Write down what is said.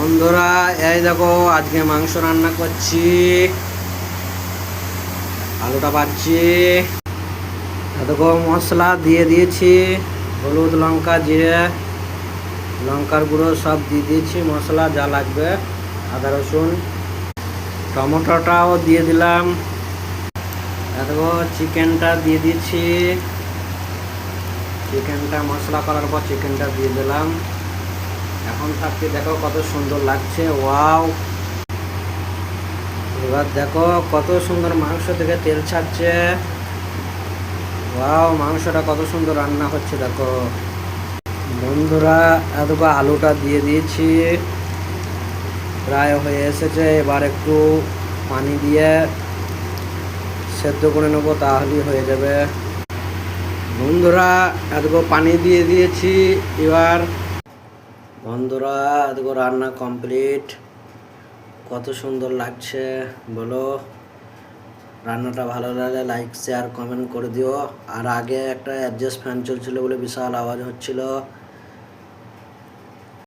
বন্ধুরা, এই দেখো আজকে মাংস রান্না করছি। আলুটা ভাজছি। দেখো মশলা দিয়ে দিয়েছি, হলুদ, লঙ্কা, জিরে, লঙ্কার গুঁড়ো সব দিয়ে দিয়েছি। মশলা যা লাগবে, আদা রসুন, টমেটোটাও দিয়ে দিলাম। দেখো চিকেনটা দিয়ে দিচ্ছি। চিকেনটা মশলা করার পর চিকেনটা দিয়ে দিলাম। এখন থাকতে দেখো কত সুন্দর লাগছে, ওয়াও। এবার দেখো কত সুন্দর মাংস থেকে তেল ছাড়ছে, ওয়াও। মাংসটা কত সুন্দর রান্না হচ্ছে দেখো বন্ধুরা। দেখো আলুটা দিয়ে দিয়েছি, প্রায় হয়ে এসেছে। এবার একটু পানি দিয়ে সেদ্ধ করে নেবো, তাহলেই হয়ে যাবে বন্ধুরা। দেখো পানি দিয়ে দিয়েছি। এবার বন্ধুরা দেখো রান্না কমপ্লিট। কত সুন্দর লাগছে বলো। রান্নাটা ভালো লাগলে লাইক, শেয়ার, কমেন্ট করে দিও। আর আগে একটা অ্যাডজাস্ট ফ্যান চলছিল বলে বিশাল আওয়াজ হচ্ছিল।